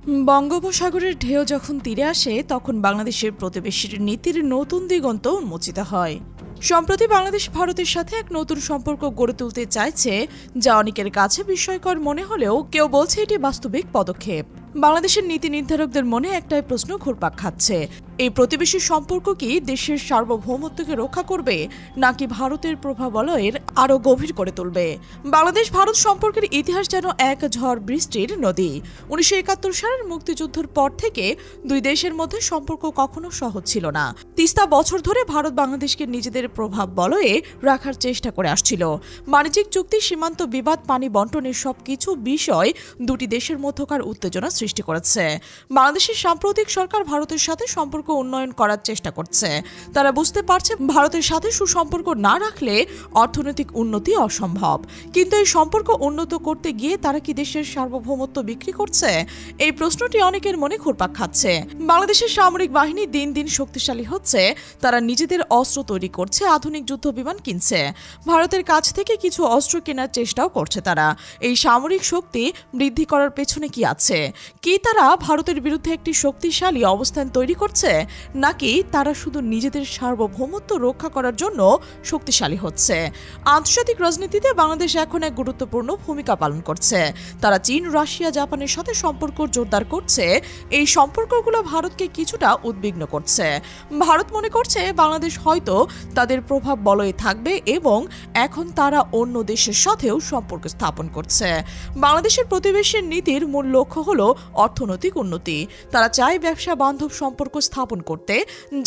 বঙ্গোপসাগরের ঢেউ যখন তীরে আসে তখন বাংলাদেশের প্রতিবেশীর নীতির নতুন দিগন্ত উন্মোচিত হয়। সম্প্রতি বাংলাদেশ ভারতের সাথে এক নতুন সম্পর্ক গড়ে তুলতে চাইছে, যা অনেকের কাছে বিস্ময়কর মনে হলেও কেউ বলছে এটি বাস্তবিক পদক্ষেপ। বাংলাদেশের নীতি নির্ধারকদের মনে একটাই প্রশ্ন ঘুরপাক খাচ্ছে, এই প্রতিবেশী সম্পর্ক কি দেশের সার্বভৌমত্বকে রক্ষা করবে নাকি ভারতের প্রভাব বলয়ের আরও গভীর করে তুলবে? বাংলাদেশ ভারত সম্পর্কের ইতিহাস যেন এক ঝড় বৃষ্টির নদী। 1971 সালের মুক্তিযুদ্ধের পর থেকে দুই দেশের মধ্যে সম্পর্ক কখনো সহজ ছিল না। তিস্তা বছর ধরে ভারত বাংলাদেশকে নিজেদের প্রভাব বলয়ে রাখার চেষ্টা করে আসছিল। বাণিজ্যিক চুক্তি, সীমান্ত বিবাদ, পানি বন্টনের সবকিছু বিষয় দুটি দেশের মধ্যকার উত্তেজনা সৃষ্টি করেছে। বাংলাদেশের সাম্প্রতিক সরকার ভারতের সাথে সম্পর্ক উন্নয়ন করার চেষ্টা করছে। তারা বুঝতে পারছে ভারতের সাথে সুসম্পর্ক না রাখলে অর্থনৈতিক উন্নতি অসম্ভব। কিন্তু এই সম্পর্ক উন্নত করতে গিয়ে তারা কি দেশের সার্বভৌমত্ব বিক্রি করছে? এই প্রশ্নটি অনেকের মনে ঘুরপাক খাচ্ছে। বাংলাদেশের সামরিক বাহিনী দিন দিন শক্তিশালী হচ্ছে, তারা নিজেদের অস্ত্র তৈরি করছে, আধুনিক যুদ্ধ বিমান কিনছে, ভারতের কাছ থেকে কিছু অস্ত্র কেনার চেষ্টাও করছে। তারা এই সামরিক শক্তি বৃদ্ধি করার পেছনে কি আছে? কি তারা ভারতের বিরুদ্ধে একটি শক্তিশালী অবস্থান তৈরি করছে, নাকি তারা শুধু নিজেদের সার্বভৌমত্ব রক্ষা করার জন্য শক্তিশালী হচ্ছে? আন্তর্জাতিক রাজনীতিতে বাংলাদেশ এখন এক গুরুত্বপূর্ণ ভূমিকা পালন করছে। তারা চীন, রাশিয়া, জাপানের সাথে সম্পর্ক জোরদার করছে। এই সম্পর্কগুলো ভারতকে কিছুটা উদ্বিগ্ন করছে। ভারত মনে করছে বাংলাদেশ হয়তো তাদের প্রভাব বলয়ে থাকবে এবং এখন তারা অন্য দেশের সাথেও সম্পর্ক স্থাপন করছে। বাংলাদেশের প্রতিবেশীর নীতির মূল লক্ষ্য হল অর্থনৈতিক উন্নতি। তারা চায় ব্যবসা বান্ধব সম্পর্ক স্থাপন করতে,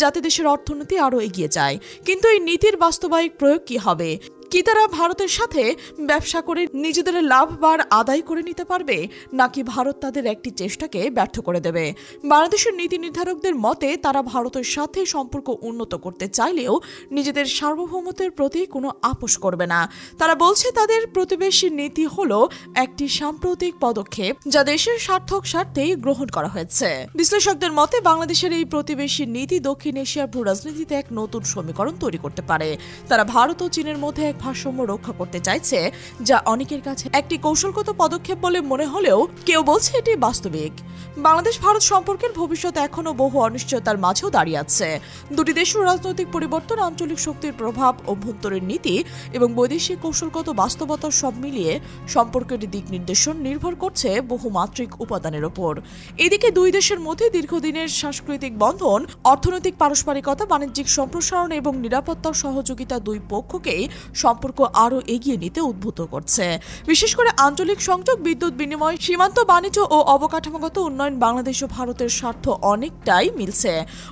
যাতে দেশের অর্থনীতি আরও এগিয়ে যায়। কিন্তু এই নীতির বাস্তবায়িক প্রয়োগ কি হবে? কি তারা ভারতের সাথে ব্যবসা করে নিজেদের লাভ বার আদায় করে নিতে পারবে, নাকি ভারত তাদের একটি চেষ্টাকে ব্যর্থ করে দেবে? বাংলাদেশের নীতি নির্ধারকদের মতে তারা ভারতের সাথে সম্পর্ক উন্নত করতে চাইলেও নিজেদের সার্বভৌমত্বের প্রতি কোনো আপোষ করবে না। তারা বলছে তাদের প্রতিবেশী নীতি হলো একটি সাম্প্রতিক পদক্ষেপ, যা দেশের স্বার্থেই গ্রহণ করা হয়েছে। বিশ্লেষকদের মতে বাংলাদেশের এই প্রতিবেশী নীতি দক্ষিণ এশিয়ার ভূ রাজনীতিতে এক নতুন সমীকরণ তৈরি করতে পারে। তারা ভারত ও চীনের মধ্যে এক ভারসাম্য রক্ষা করতে চাইছে, যা অনেকের কাছে একটি কৌশলগত পদক্ষেপ বলে মনে হলেও কেউ বলছে এটি বাস্তবিক। বাংলাদেশ ভারত সম্পর্কের ভবিষ্যৎ এখনও বহু অনিশ্চয়তার মাঝেও দাঁড়িয়ে আছে। দুটি দেশের রাজনৈতিক পরিবর্তন, আঞ্চলিক শক্তির প্রভাব, অভ্যন্তরীণ নীতি এবং বৈদেশিক কৌশলগত বাস্তবতা সব মিলিয়ে সম্পর্কের দিক নির্দেশন নির্ভর করছে বহুমাত্রিক উপাদানের ওপর। এদিকে দুই দেশের মধ্যে দীর্ঘদিনের সাংস্কৃতিক বন্ধন, অর্থনৈতিক পারস্পরিকতা, বাণিজ্যিক সম্প্রসারণ এবং নিরাপত্তা সহযোগিতা দুই পক্ষকেই সম্পর্ক আরও এগিয়ে নিতে উদ্বুদ্ধ করছে। বিশেষ করে আঞ্চলিক সংযোগ, বিদ্যুৎ বিনিময়, সীমান্ত বাণিজ্য ও অবকাঠামোগত উন্নয়ন বাংলাদেশ ও ভারতের স্বার্থ অনেকটাই মিলছে।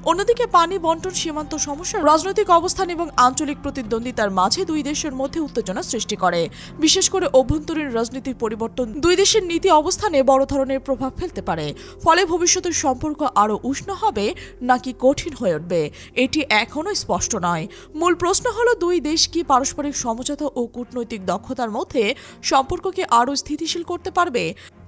অন্যদিকে পানি বন্টন, সীমান্ত সমস্যা, রাজনৈতিক অবস্থান এবং আঞ্চলিক প্রতিদ্বন্দ্বিতার মাঝে দুই দেশের মধ্যে উত্তেজনা সৃষ্টি করে। বিশেষ করে অভ্যন্তরীণ রাজনীতির পরিবর্তন দুই দেশের নীতি অবস্থানে বড় ধরনের প্রভাব ফেলতে পারে। ফলে ভবিষ্যতের সম্পর্ক আরও উষ্ণ হবে নাকি কঠিন হয়ে উঠবে, এটি এখনও স্পষ্ট নয়। মূল প্রশ্ন হলো দুই দেশ কি পারস্পরিক সমঝোতা ও কূটনৈতিক দক্ষতার মধ্যে সম্পর্ককে আরও স্থিতিশীল করতে পারবে,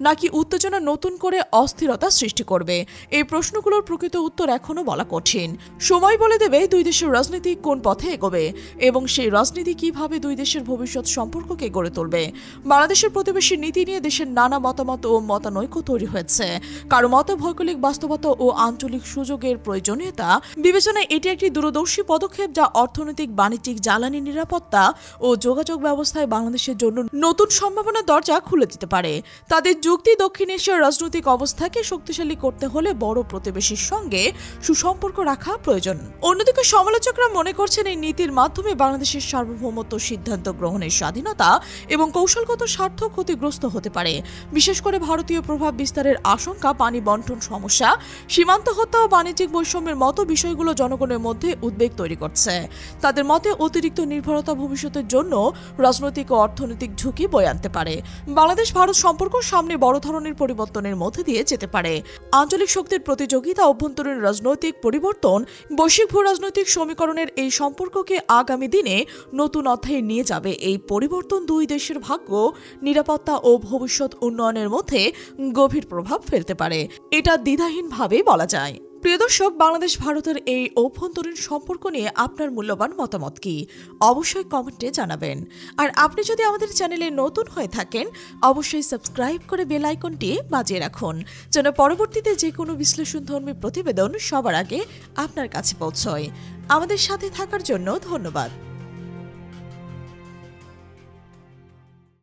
নাকি উত্তেজনা নতুন করে অস্থিরতা সৃষ্টি করবে? এই প্রশ্নগুলোর প্রকৃত উত্তর এখনও বলা কঠিন। সময় বলে দেবে দুই দেশের রাজনীতি কোন পথে এগোবে এবং সেই রাজনীতি কিভাবে দুই দেশের ভবিষ্যৎ সম্পর্ককে গড়ে তুলবে। বাংলাদেশের প্রতিবেশী নীতি নিয়ে দেশের নানা মতামত ও মতানৈক্য তৈরি হয়েছে। কারো মতে ভৌগোলিক বাস্তবতা ও আঞ্চলিক সুযোগের প্রয়োজনীয়তা বিবেচনায় এটি একটি দূরদর্শী পদক্ষেপ, যা অর্থনৈতিক, বাণিজ্যিক, জ্বালানি, নিরাপত্তা ও যোগাযোগ ব্যবস্থায় বাংলাদেশের জন্য নতুন সম্ভাবনার দরজা খুলে দিতে পারে। তাদের যুক্তি, দক্ষিণ এশিয়ার রাজনৈতিক অবস্থাকে শক্তিশালী করতে হলে বড় প্রতিবেশীর সঙ্গে সুসম্পর্ক রাখা প্রয়োজন। অন্যদিকে সমালোচকরা মনে করছেন এই নীতির মাধ্যমে বাংলাদেশের সার্বভৌমত্ব, সিদ্ধান্ত গ্রহণের স্বাধীনতা এবং কৌশলগত স্বার্থ ক্ষতিগ্রস্ত হতে পারে। বিশেষ করে ভারতীয় প্রভাব বিস্তারের আশঙ্কা, পানি বন্টন সমস্যা, সীমান্ত হত্যা ও বাণিজ্যিক বৈষম্যের মতো বিষয়গুলো জনগণের মধ্যে উদ্বেগ তৈরি করছে। তাদের মতে অতিরিক্ত নির্ভরতা ভবিষ্যতের জন্য রাজনৈতিক ও অর্থনৈতিক ঝুঁকি বয়ে আনতে পারে। বাংলাদেশ ভারত সম্পর্ক সামনে বড় ধরনের পরিবর্তনের মধ্যে দিয়ে যেতে পারে। আঞ্চলিক শক্তির প্রতিযোগিতা, অভ্যন্তরীণ রাজনৈতিক পরিবর্তন, বৈশ্বিক ভূ রাজনৈতিক সমীকরণের এই সম্পর্ককে আগামী দিনে নতুন অধ্যায়ে নিয়ে যাবে। এই পরিবর্তন দুই দেশের ভাগ্য, নিরাপত্তা ও ভবিষ্যৎ উন্নয়নের মধ্যে গভীর প্রভাব ফেলতে পারে, এটা দ্বিধাহীনভাবে বলা যায়। প্রিয় দর্শক, বাংলাদেশ ভারতের এই অভ্যন্তরীণ সম্পর্ক নিয়ে আপনার মূল্যবান মতামত কি অবশ্যই কমেন্টে জানাবেন। আর আপনি যদি আমাদের চ্যানেলে নতুন হয়ে থাকেন অবশ্যই সাবস্ক্রাইব করে বেল আইকনটি বাজিয়ে রাখুন, যেন পরবর্তীতে যে কোনো বিশ্লেষণধর্মী প্রতিবেদন সবার আগে আপনার কাছে পৌঁছয়। আমাদের সাথে থাকার জন্য ধন্যবাদ।